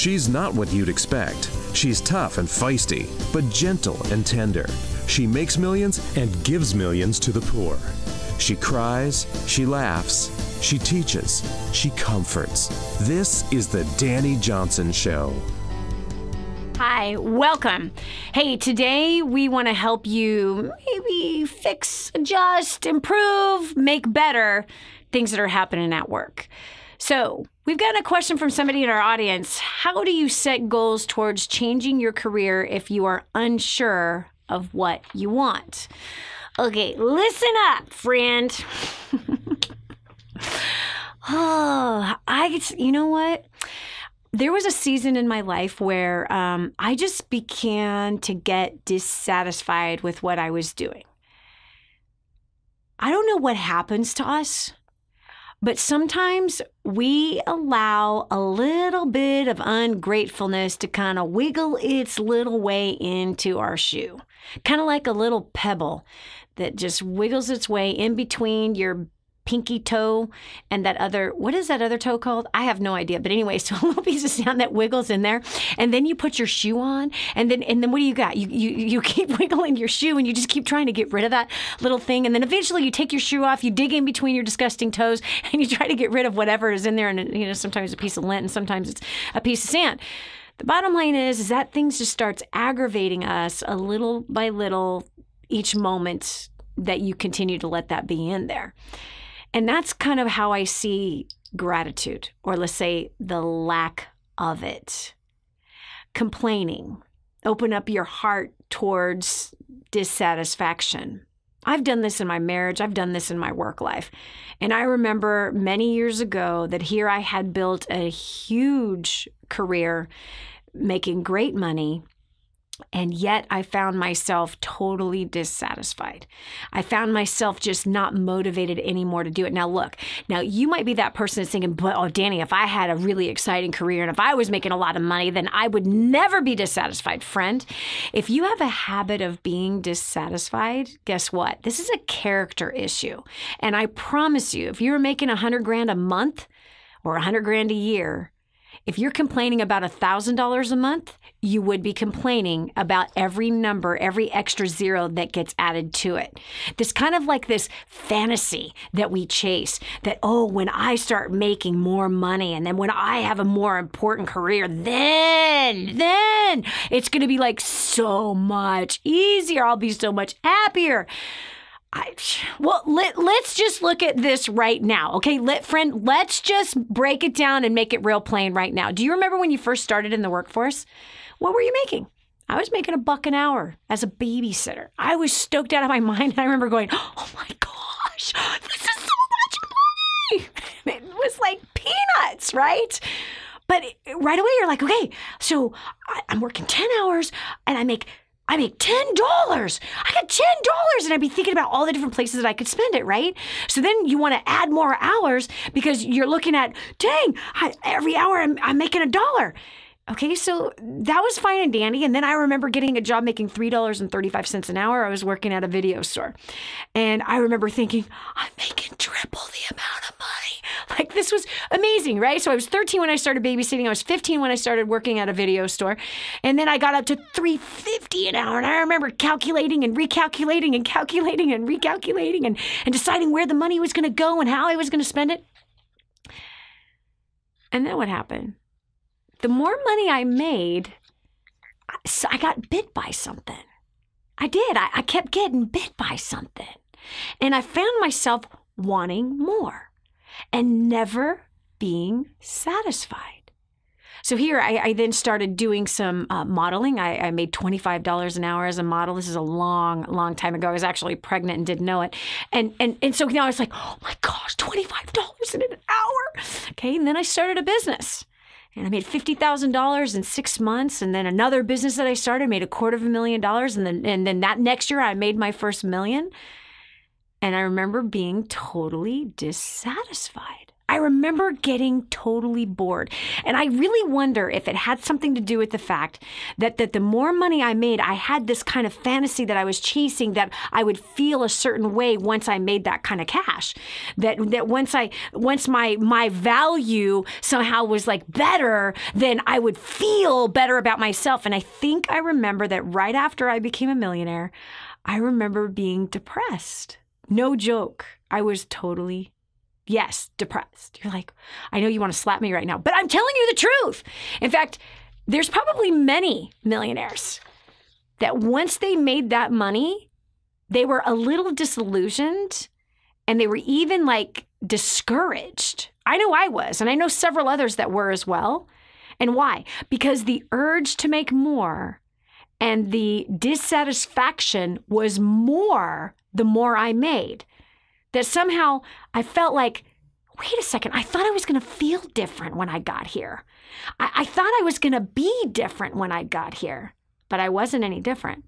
She's not what you'd expect. She's tough and feisty, but gentle and tender. She makes millions and gives millions to the poor. She cries, she laughs, she teaches, she comforts. This is the Dani Johnson Show. Hi, welcome. Hey, today we want to help you maybe fix, adjust, improve, make better things that are happening at work. So we've got a question from somebody in our audience. How do you set goals towards changing your career if you are unsure of what you want? Okay, listen up, friend. You know what? There was a season in my life where I just began to get dissatisfied with what I was doing. I don't know what happens to us, but sometimes we allow a little bit of ungratefulness to kind of wiggle its little way into our shoe. Kind of like a little pebble that just wiggles its way in between your pinky toe and that other, what is that other toe called? I have no idea. But anyway, so a little piece of sand that wiggles in there, and then you put your shoe on, and then what do you got? You keep wiggling your shoe, and you just keep trying to get rid of that little thing, and then eventually you take your shoe off, you dig in between your disgusting toes, and you try to get rid of whatever is in there, and sometimes it's a piece of lint, and sometimes it's a piece of sand. The bottom line is that things just starts aggravating us a little by little each moment that you continue to let that be in there. And that's kind of how I see gratitude, or let's say the lack of it. Complaining. Open up your heart towards dissatisfaction. I've done this in my marriage. I've done this in my work life. And I remember many years ago that here I had built a huge career, making great money, and yet I found myself totally dissatisfied. I found myself just not motivated anymore to do it. Now, look, you might be that person that's thinking, but oh, Dani, if I had a really exciting career and if I was making a lot of money, then I would never be dissatisfied. Friend, if you have a habit of being dissatisfied, guess what? This is a character issue. And I promise you, if you're making $100,000 a month or $100,000 a year, if you're complaining about $1,000 a month, you would be complaining about every number, every extra zero that gets added to it. This kind of like this fantasy that we chase that, oh, when I start making more money and then when I have a more important career, then it's going to be like so much easier. I'll be so much happier. Let's just look at this right now, okay? Let's just break it down and make it real plain right now. Do you remember when you first started in the workforce? What were you making? I was making $1 an hour as a babysitter. I was stoked out of my mind. I remember going, oh my gosh, this is so much money. It was like peanuts, right? But right away you're like, okay, so I'm working 10 hours and I make $10. I got $10. And I'd be thinking about all the different places that I could spend it, right? So then you want to add more hours because you're looking at, dang, every hour I'm making $1. Okay, so that was fine and dandy. And then I remember getting a job making $3.35 an hour. I was working at a video store. And I remember thinking, I'm making triple the amount of money. Like, this was amazing, right? So I was 13 when I started babysitting. I was 15 when I started working at a video store. And then I got up to $3.50 an hour. And I remember calculating and recalculating and calculating and recalculating and deciding where the money was going to go and how I was going to spend it. And then what happened? The more money I made, I got bit by something. I did. I kept getting bit by something. And I found myself wanting more and never being satisfied. So here I then started doing some modeling. I made $25 an hour as a model. This is a long, long time ago. I was actually pregnant and didn't know it. And so now I was like, oh my gosh, $25 in an hour. Okay, and then I started a business. And I made $50,000 in 6 months. And then another business that I started made $250,000. And then that next year I made my first $1 million. And I remember being totally dissatisfied. I remember getting totally bored. And I really wonder if it had something to do with the fact that the more money I made, I had this kind of fantasy that I was chasing, that I would feel a certain way once I made that kind of cash. That once my value somehow was like better, then I would feel better about myself. And I think I remember that right after I became a millionaire, I remember being depressed. No joke. I was totally depressed. You're like, I know you want to slap me right now, but I'm telling you the truth. In fact, there's probably many millionaires that once they made that money, they were a little disillusioned and they were even like discouraged. I know I was, and I know several others that were as well. And why? Because the urge to make more and the dissatisfaction was more the more I made. That somehow I felt like, wait a second, I thought I was going to feel different when I got here. I thought I was going to be different when I got here, but I wasn't any different.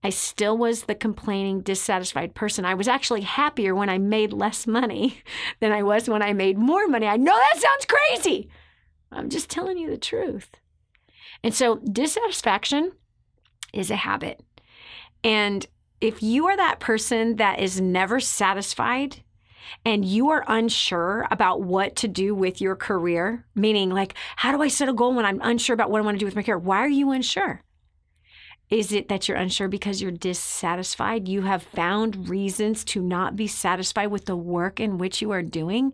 I still was the complaining, dissatisfied person. I was actually happier when I made less money than I was when I made more money. I know that sounds crazy. I'm just telling you the truth. And so dissatisfaction is a habit. And if you are that person that is never satisfied and you are unsure about what to do with your career, meaning like, how do I set a goal when I'm unsure about what I want to do with my career? Why are you unsure? Is it that you're unsure because you're dissatisfied? You have found reasons to not be satisfied with the work in which you are doing?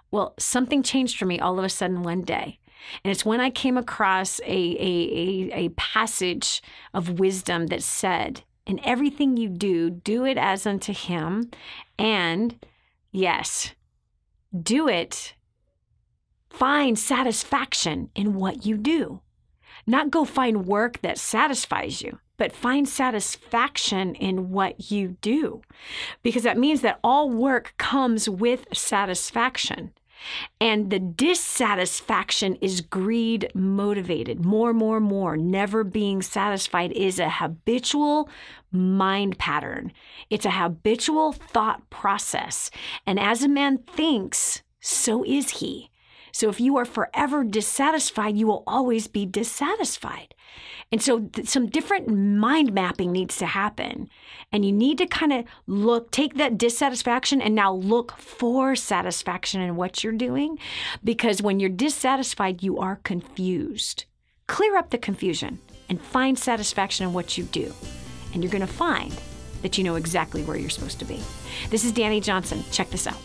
Well, something changed for me all of a sudden one day. And it's when I came across a passage of wisdom that said, in everything you do, do it as unto him. And yes, do it. Find satisfaction in what you do. Not go find work that satisfies you, but find satisfaction in what you do. Because that means that all work comes with satisfaction. And the dissatisfaction is greed motivated. More. Never being satisfied is a habitual mind pattern. It's a habitual thought process. And as a man thinks, so is he. So if you are forever dissatisfied, you will always be dissatisfied. And so some different mind mapping needs to happen. And you need to kind of take that dissatisfaction and now look for satisfaction in what you're doing. Because when you're dissatisfied, you are confused. Clear up the confusion and find satisfaction in what you do. And you're going to find that you know exactly where you're supposed to be. This is Dani Johnson. Check this out.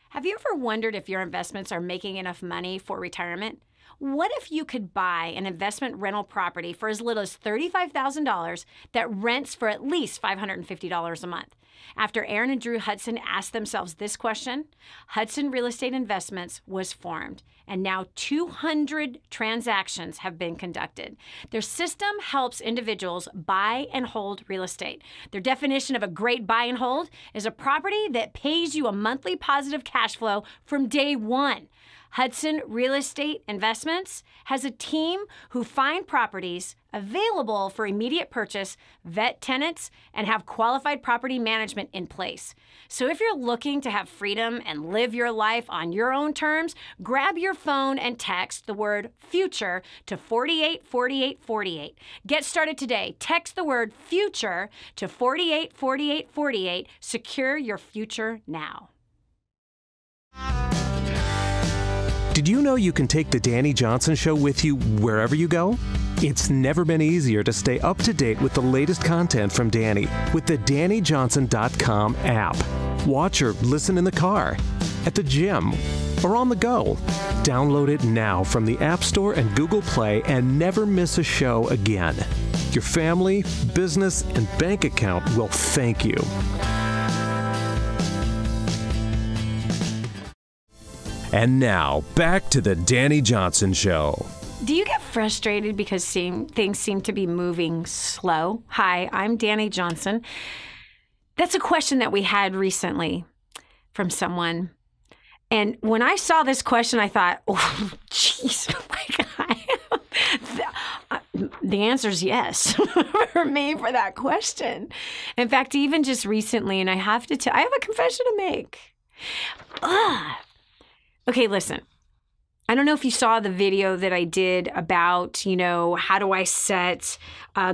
Have you ever wondered if your investments are making enough money for retirement? What if you could buy an investment rental property for as little as $35,000 that rents for at least $550 a month? After Aaron and Drew Hudson asked themselves this question, Hudson Real Estate Investments was formed, and now 200 transactions have been conducted. Their system helps individuals buy and hold real estate. Their definition of a great buy and hold is a property that pays you a monthly positive cash flow from day one. Hudson Real Estate Investments has a team who find properties available for immediate purchase, vet tenants, and have qualified property management in place. So if you're looking to have freedom and live your life on your own terms, grab your phone and text the word future to 484848. Get started today. Text the word future to 484848. Secure your future now. Did you know you can take the Dani Johnson Show with you wherever you go? It's never been easier to stay up to date with the latest content from Dani with the DaniJohnson.com app. Watch or listen in the car, at the gym, or on the go. Download it now from the App Store and Google Play and never miss a show again. Your family, business, and bank account will thank you. And now, back to the Dani Johnson Show. Do you get frustrated because things seem to be moving slow? Hi, I'm Dani Johnson. That's a question that we had recently from someone. And when I saw this question, I thought, oh, jeez, oh my God. The answer is yes for me for that question. In fact, even just recently, and I have a confession to make. Okay, listen. I don't know if you saw the video that I did about, how do I set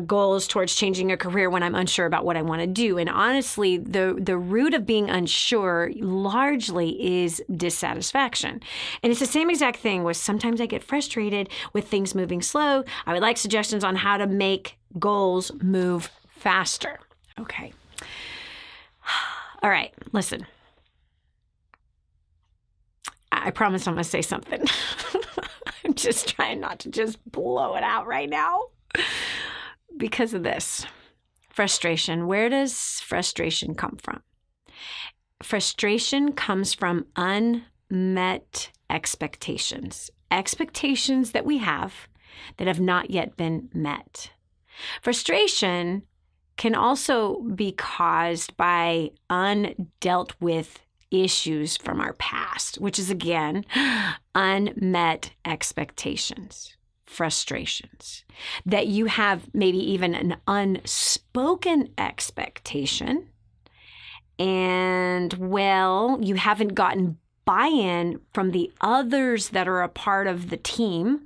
goals towards changing a career when I'm unsure about what I want to do. And honestly, the root of being unsure largely is dissatisfaction. And it's the same exact thing with sometimes I get frustrated with things moving slow. I would like suggestions on how to make goals move faster. Okay. All right, listen. I promise I'm going to say something. I'm just trying not to just blow it out right now because of this. Frustration. Where does frustration come from? Frustration comes from unmet expectations. Expectations that we have that have not yet been met. Frustration can also be caused by undealt with issues from our past, which is, again, unmet expectations, frustrations, that you have maybe even an unspoken expectation, and, well, you haven't gotten buy-in from the others that are a part of the team,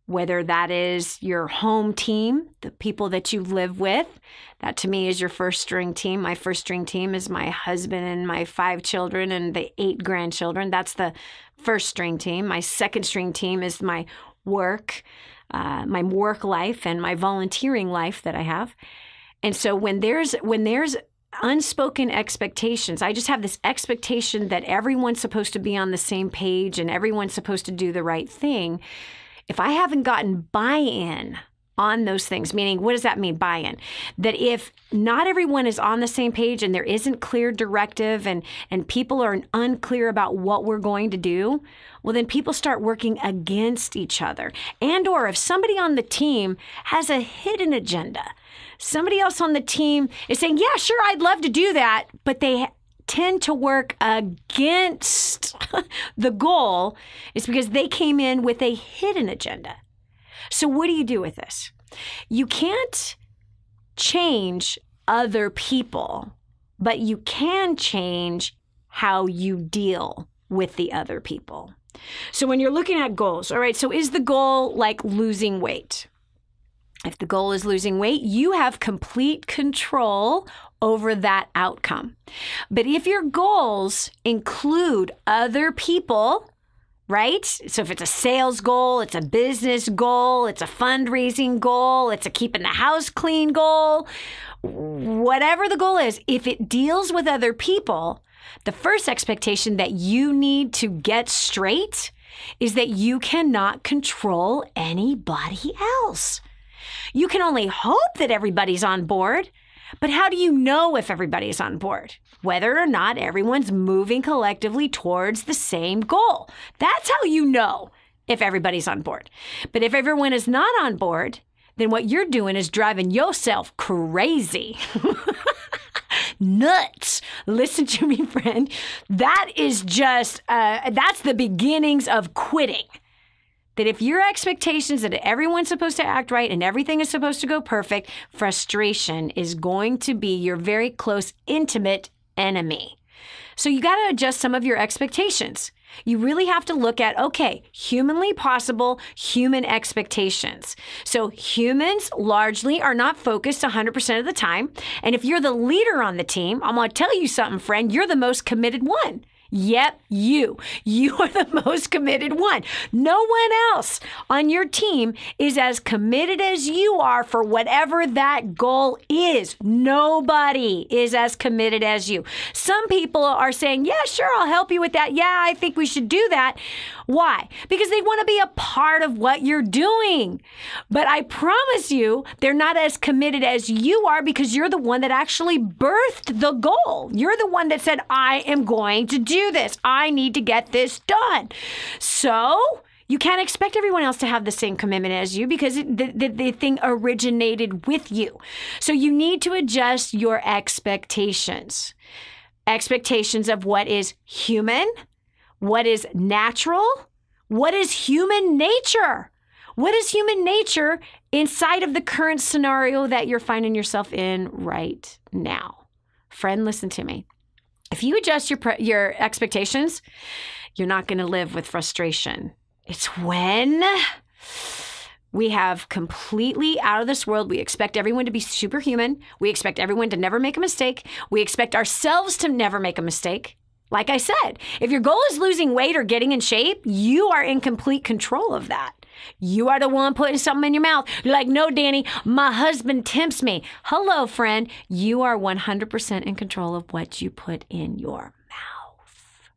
whether that is your home team, the people that you live with. That to me is your first string team. My first string team is my husband and my 5 children and the 8 grandchildren. That's the first string team. My second string team is my work life and my volunteering life that I have. And so when there's unspoken expectations, I just have this expectation that everyone's supposed to be on the same page and everyone's supposed to do the right thing. If I haven't gotten buy-in on those things, meaning what does that mean, buy-in? That if not everyone is on the same page and there isn't clear directive and people are unclear about what we're going to do, well, then people start working against each other. And or if somebody on the team has a hidden agenda, somebody else on the team is saying, yeah, sure, I'd love to do that, but they tend to work against the goal, is because they came in with a hidden agenda. So what do you do with this? You can't change other people, but you can change how you deal with the other people. So when you're looking at goals, all right, so is the goal like losing weight? If the goal is losing weight, you have complete control over that outcome. But if your goals include other people, right? So if it's a sales goal, it's a business goal, it's a fundraising goal, it's a keeping the house clean goal, whatever the goal is, if it deals with other people, the first expectation that you need to get straight is that you cannot control anybody else. You can only hope that everybody's on board, but how do you know if everybody's on board? Whether or not everyone's moving collectively towards the same goal. That's how you know if everybody's on board. But if everyone is not on board, then what you're doing is driving yourself crazy. Nuts. Listen to me, friend. That is just, that's the beginnings of quitting. That if your expectations that everyone's supposed to act right and everything is supposed to go perfect, frustration is going to be your very close, intimate enemy. So you got to adjust some of your expectations. You really have to look at, okay, humanly possible human expectations. So humans largely are not focused 100% of the time. And if you're the leader on the team, I'm going to tell you something, friend, you're the most committed one. Yep, you. You are the most committed one. No one else on your team is as committed as you are for whatever that goal is. Nobody is as committed as you. Some people are saying, yeah, sure, I'll help you with that. Yeah, I think we should do that. Why? Because they want to be a part of what you're doing. But I promise you, they're not as committed as you are because you're the one that actually birthed the goal. You're the one that said, I am going to do this. I need to get this done. So you can't expect everyone else to have the same commitment as you because the thing originated with you. So you need to adjust your expectations. Expectations of what is human, what is natural, what is human nature. What is human nature inside of the current scenario that you're finding yourself in right now? Friend, listen to me. If you adjust your expectations, you're not going to live with frustration. It's when we have completely out of this world. We expect everyone to be superhuman. We expect everyone to never make a mistake. We expect ourselves to never make a mistake. Like I said, if your goal is losing weight or getting in shape, you are in complete control of that. You are the one putting something in your mouth. You're like, no, Dani, my husband tempts me. Hello, friend. You are 100% in control of what you put in your mouth.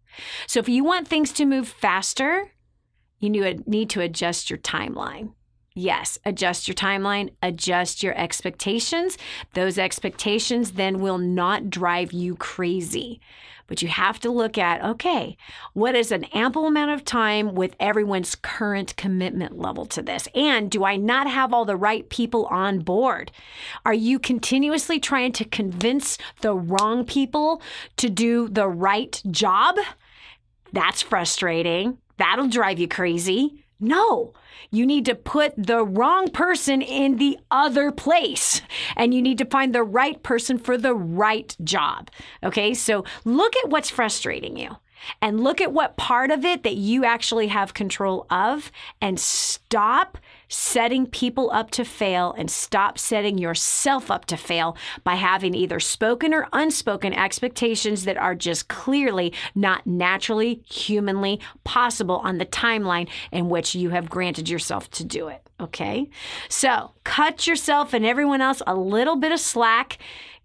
So if you want things to move faster, you need to adjust your timeline. Yes, adjust your timeline, adjust your expectations. Those expectations then will not drive you crazy. But you have to look at, okay, what is an ample amount of time with everyone's current commitment level to this? And do I not have all the right people on board? Are you continuously trying to convince the wrong people to do the right job? That's frustrating. That'll drive you crazy. No, you need to put the wrong person in the other place, and you need to find the right person for the right job. Okay, so look at what's frustrating you and look at what part of it that you actually have control of, and stop setting people up to fail and stop setting yourself up to fail by having either spoken or unspoken expectations that are just clearly not naturally, humanly possible on the timeline in which you have granted yourself to do it. Okay? So cut yourself and everyone else a little bit of slack.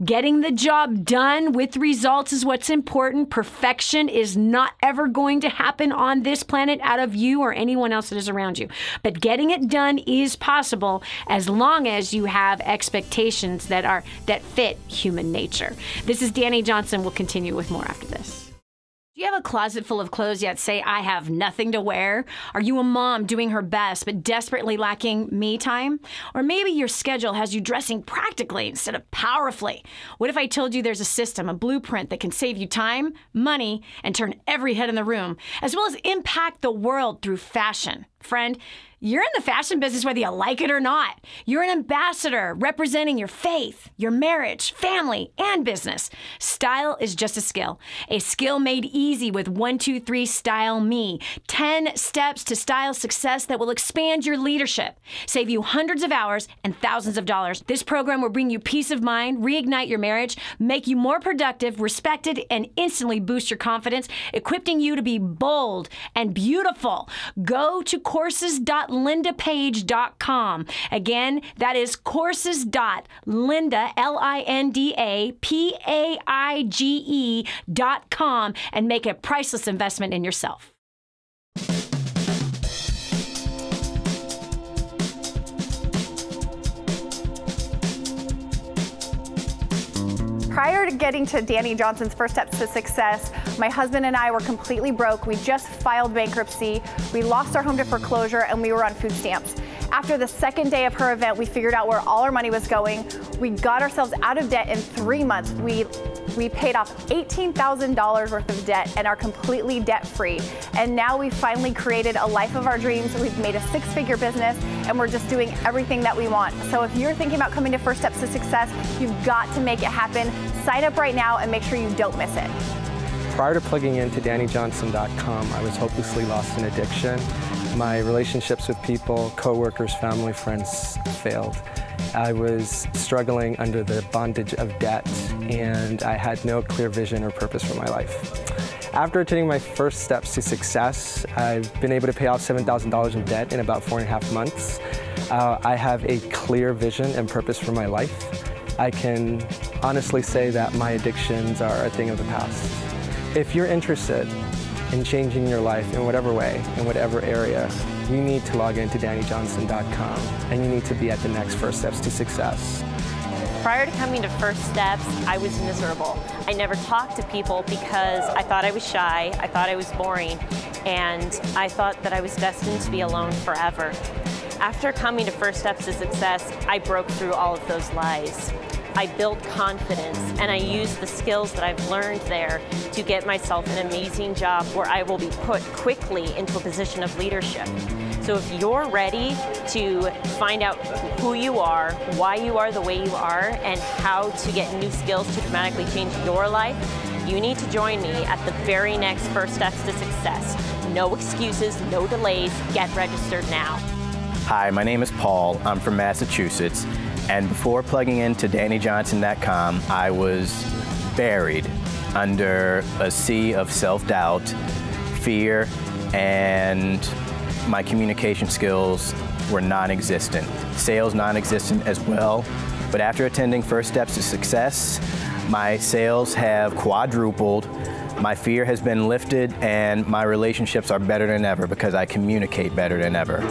Getting the job done with results is what's important. Perfection is not ever going to happen on this planet out of you or anyone else that is around you. But getting it done is possible as long as you have expectations that fit human nature. This is Dani Johnson. We'll continue with more after this. Do you have a closet full of clothes yet say, I have nothing to wear? Are you a mom doing her best but desperately lacking me time? Or maybe your schedule has you dressing practically instead of powerfully. What if I told you there's a system, a blueprint that can save you time, money, and turn every head in the room, as well as impact the world through fashion? Friend, you're in the fashion business whether you like it or not. You're an ambassador representing your faith, your marriage, family, and business. Style is just a skill made easy with 123 Style Me. 10 steps to style success that will expand your leadership, save you hundreds of hours and thousands of dollars. This program will bring you peace of mind, reignite your marriage, make you more productive, respected, and instantly boost your confidence, equipping you to be bold and beautiful. Go to courses.lindapage.com. Again, that is courses.linda, LINDAPAIGE.com, and make a priceless investment in yourself. Prior to getting to Dani Johnson's First Steps to Success, my husband and I were completely broke. We just filed bankruptcy. We lost our home to foreclosure and we were on food stamps. After the second day of her event, we figured out where all our money was going. We got ourselves out of debt in 3 months. We paid off $18,000 worth of debt and are completely debt-free. And now we've finally created a life of our dreams. We've made a 6-figure business and we're just doing everything that we want. So if you're thinking about coming to First Steps to Success, you've got to make it happen. Sign up right now and make sure you don't miss it. Prior to plugging into DaniJohnson.com, I was hopelessly lost in addiction. My relationships with people, coworkers, family, friends failed. I was struggling under the bondage of debt, and I had no clear vision or purpose for my life. After attaining my first steps to success, I've been able to pay off $7,000 in debt in about 4.5 months. I have a clear vision and purpose for my life. I can honestly say that my addictions are a thing of the past. If you're interested in changing your life in whatever way, in whatever area, you need to log into DaniJohnson.com and you need to be at the next First Steps to Success. Prior to coming to First Steps, I was miserable. I never talked to people because I thought I was shy, I thought I was boring, and I thought that I was destined to be alone forever. After coming to First Steps to Success, I broke through all of those lies. I built confidence and I used the skills that I've learned there to get myself an amazing job where I will be put quickly into a position of leadership. So if you're ready to find out who you are, why you are the way you are, and how to get new skills to dramatically change your life, You need to join me at the very next First Steps to Success. No excuses, no delays. Get registered now. Hi, my name is Paul. I'm from Massachusetts. And before plugging into DaniJohnson.com, I was buried under a sea of self-doubt, fear, and my communication skills were non-existent. Sales non-existent as well. But after attending First Steps to Success, my sales have quadrupled, my fear has been lifted, and my relationships are better than ever because I communicate better than ever.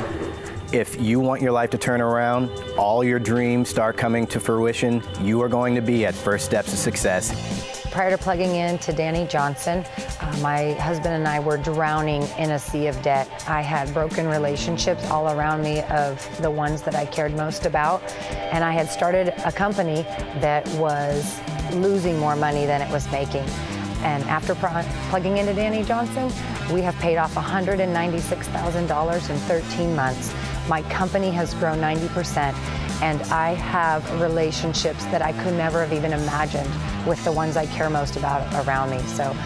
If you want your life to turn around, all your dreams start coming to fruition, you are going to be at First Steps to Success. Prior to plugging in to Dani Johnson, my husband and I were drowning in a sea of debt. I had broken relationships all around me of the ones that I cared most about, and I had started a company that was losing more money than it was making. And after plugging into Dani Johnson, we have paid off $196,000 in 13 months. My company has grown 90%, and I have relationships that I could never have even imagined with the ones I care most about around me. So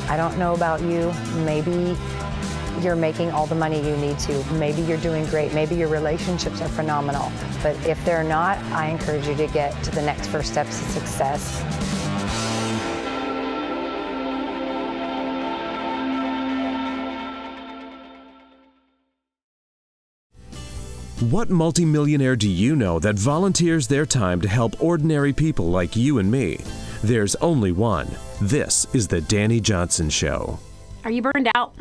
I don't know about you. Maybe you're making all the money you need to. Maybe you're doing great. Maybe your relationships are phenomenal. But if they're not, I encourage you to get to the next First Steps to Success. What multimillionaire do you know that volunteers their time to help ordinary people like you and me? There's only one. This is the Dani Johnson Show. Are you burned out?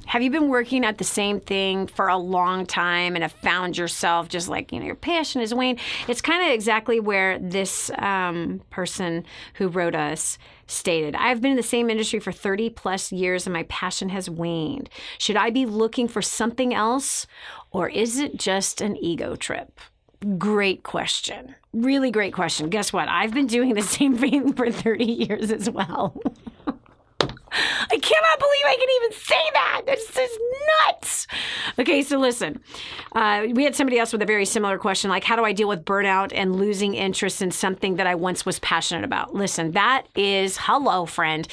Have you been working at the same thing for a long time and have found yourself just like, your passion is waned? It's kind of exactly where this person who wrote us stated. I've been in the same industry for 30 plus years and my passion has waned. Should I be looking for something else, or is it just an ego trip? Great question. Really great question. Guess what? I've been doing the same thing for 30 years as well. I cannot believe I can even say that. It's just nuts. Okay, so listen. We had somebody else with a very similar question, like, how do I deal with burnout and losing interest in something that I once was passionate about? Listen, that is, hello, friend.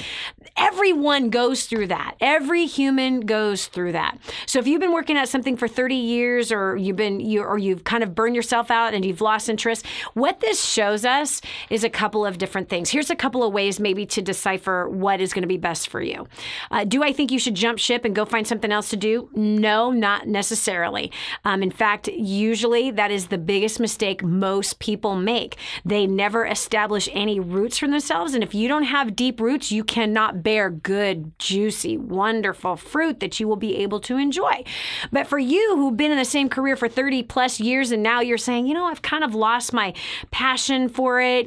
Everyone goes through that. Every human goes through that. So if you've been working at something for 30 years or you've kind of burned yourself out and you've lost interest, what this shows us is a couple of different things. Here's a couple of ways maybe to decipher what is going to be best for you. Do I think you should jump ship and go find something else to do? No, not necessarily. In fact, usually that is the biggest mistake most people make. They never establish any roots for themselves. And if you don't have deep roots, you cannot bear good, juicy, wonderful fruit that you will be able to enjoy. But for you who've been in the same career for 30 plus years and now you're saying, I've kind of lost my passion for it,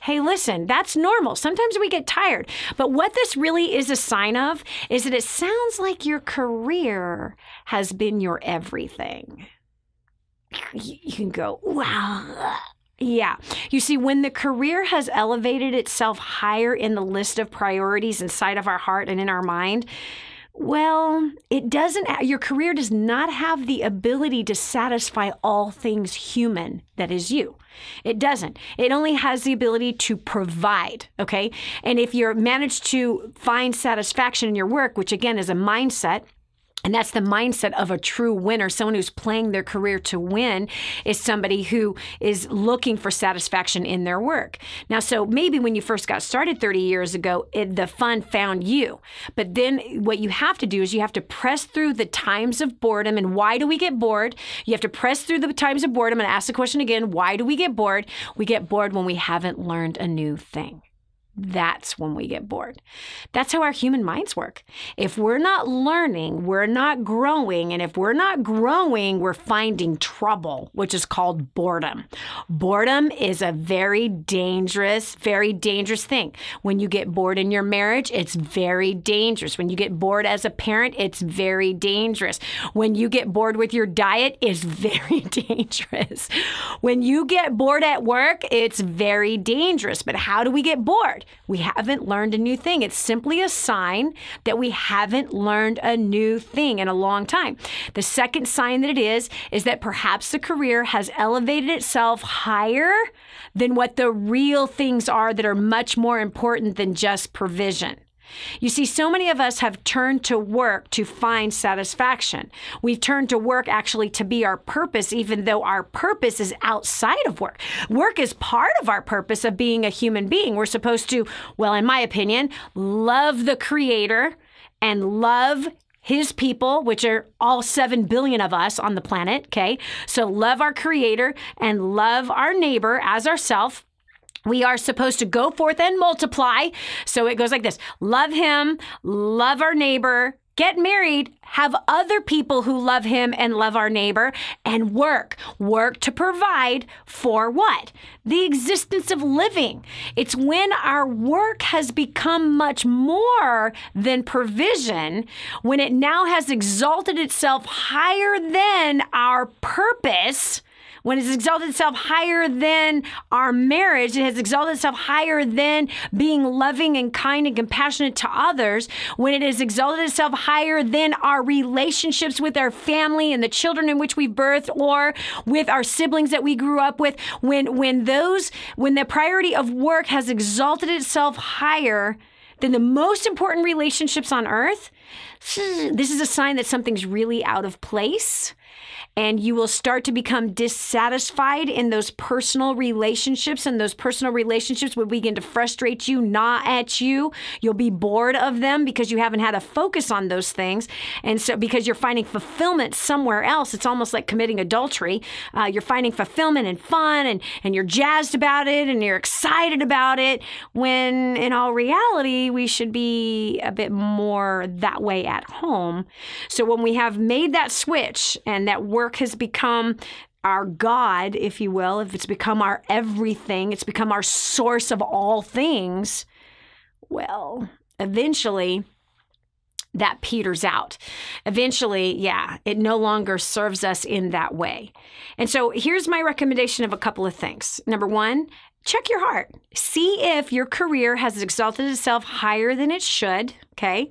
hey, listen, that's normal. Sometimes we get tired. But what this really is a sign of is that it sounds like your career has been your everything. You can go, wow. Yeah. You see, when the career has elevated itself higher in the list of priorities inside of our heart and in our mind, well, your career does not have the ability to satisfy all things human that is you. It doesn't. It only has the ability to provide, okay? And if you're managed to find satisfaction in your work, which again is a mindset, and that's the mindset of a true winner. Someone who's playing their career to win is somebody who is looking for satisfaction in their work. Now, so maybe when you first got started 30 years ago, the fun found you. But then what you have to do is you have to press through the times of boredom. And why do we get bored? You have to press through the times of boredom and ask the question again, why do we get bored? We get bored when we haven't learned a new thing. That's when we get bored. That's how our human minds work. If we're not learning, we're not growing. And if we're not growing, we're finding trouble, which is called boredom. Boredom is a very dangerous thing. When you get bored in your marriage, it's very dangerous. When you get bored as a parent, it's very dangerous. When you get bored with your diet, it's very dangerous. When you get bored at work, it's very dangerous. But how do we get bored? We haven't learned a new thing. It's simply a sign that we haven't learned a new thing in a long time. The second sign that it is that perhaps the career has elevated itself higher than what the real things are that are much more important than just provision. You see, so many of us have turned to work to find satisfaction. We've turned to work actually to be our purpose, even though our purpose is outside of work. Work is part of our purpose of being a human being. We're supposed to, well, in my opinion, love the Creator and love His people, which are all 7 billion of us on the planet, okay? So love our Creator and love our neighbor as ourself. We are supposed to go forth and multiply. So it goes like this. Love Him, love our neighbor, get married, have other people who love Him and love our neighbor, and work. Work to provide for what? The existence of living. It's when our work has become much more than provision, when it now has exalted itself higher than our purpose. When it's exalted itself higher than our marriage, it has exalted itself higher than being loving and kind and compassionate to others. When it has exalted itself higher than our relationships with our family and the children in which we birthed, or with our siblings that we grew up with. When the priority of work has exalted itself higher than the most important relationships on earth, this is a sign that something's really out of place. And you will start to become dissatisfied in those personal relationships, and those personal relationships will begin to frustrate you, gnaw at you. You'll be bored of them because you haven't had a focus on those things. And so because you're finding fulfillment somewhere else, it's almost like committing adultery. You're finding fulfillment and fun, and you're jazzed about it, and you're excited about it, when in all reality, we should be a bit more that way at home. So when we have made that switch and that work has become our God, if you will, if it's become our everything, it's become our source of all things, well, eventually that peters out. Eventually, it no longer serves us in that way. And so here's my recommendation of a couple of things. Number one, check your heart. See if your career has exalted itself higher than it should, okay?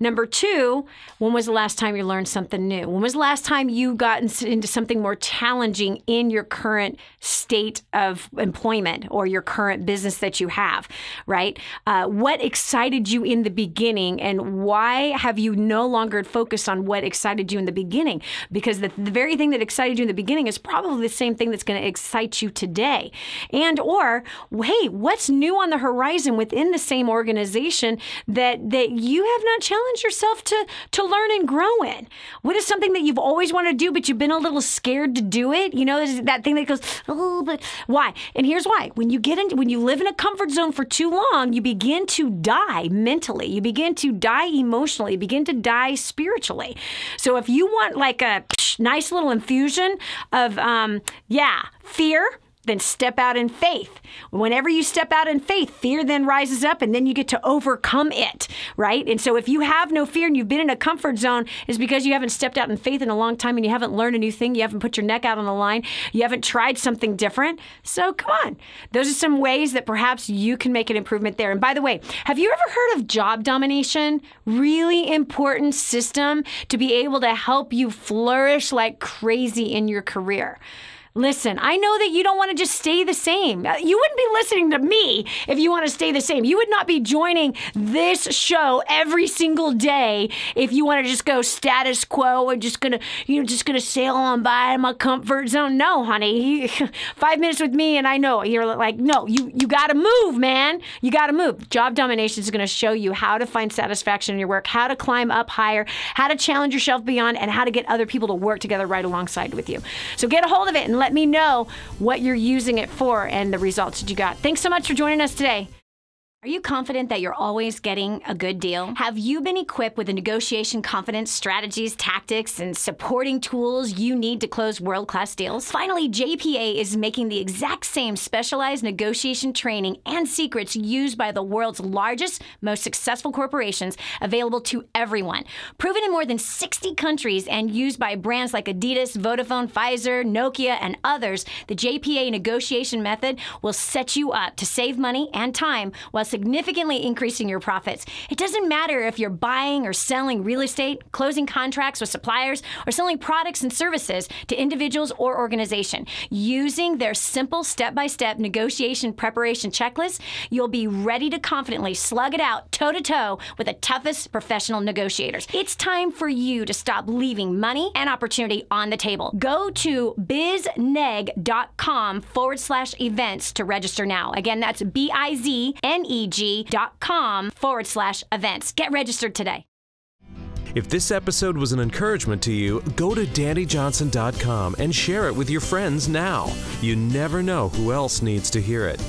Number two, when was the last time you learned something new? When was the last time you got into something more challenging in your current state of employment or your current business that you have, right? What excited you in the beginning, and why have you no longer focused on what excited you in the beginning? Because the very thing that excited you in the beginning is probably the same thing that's going to excite you today. And or, hey, what's new on the horizon within the same organization that you have not challenged yourself to learn and grow in? What is something that you've always wanted to do, but you've been a little scared to do it? You know, there's that thing that goes, oh, but why? And here's why. When you live in a comfort zone for too long, you begin to die mentally. You begin to die emotionally. You begin to die spiritually. So if you want like a nice little infusion of, fear, then step out in faith. Whenever you step out in faith, fear then rises up, and then you get to overcome it, right? And so if you have no fear and you've been in a comfort zone, it's because you haven't stepped out in faith in a long time, and you haven't learned a new thing. You haven't put your neck out on the line. You haven't tried something different. So come on. Those are some ways that perhaps you can make an improvement there. And by the way, have you ever heard of job domination? Really important system to be able to help you flourish like crazy in your career. Listen, I know that you don't want to just stay the same. You wouldn't be listening to me if you want to stay the same. You would not be joining this show every single day if you want to just go status quo and just gonna sail on by my comfort zone. No, honey, 5 minutes with me and I know you're like, no, you got to move, man. You got to move. Job domination is going to show you how to find satisfaction in your work, how to climb up higher, how to challenge yourself beyond, and how to get other people to work together right alongside with you. So get a hold of it and let me know what you're using it for and the results that you got. Thanks so much for joining us today. Are you confident that you're always getting a good deal? Have you been equipped with the negotiation confidence, strategies, tactics, and supporting tools you need to close world-class deals? Finally, JPA is making the exact same specialized negotiation training and secrets used by the world's largest, most successful corporations available to everyone. Proven in more than 60 countries and used by brands like Adidas, Vodafone, Pfizer, Nokia, and others, the JPA negotiation method will set you up to save money and time while significantly increasing your profits. It doesn't matter if you're buying or selling real estate, closing contracts with suppliers, or selling products and services to individuals or organizations. Using their simple step-by-step negotiation preparation checklist, you'll be ready to confidently slug it out toe-to-toe with the toughest professional negotiators. It's time for you to stop leaving money and opportunity on the table. Go to bizneg.com/events to register now. Again, that's bizneg.com/events. Get registered today. If this episode was an encouragement to you, go to DaniJohnson.com and share it with your friends now. You never know who else needs to hear it.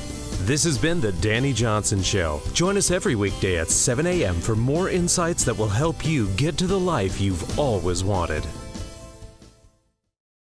This has been The Dani Johnson Show. Join us every weekday at 7 a.m. for more insights that will help you get to the life you've always wanted.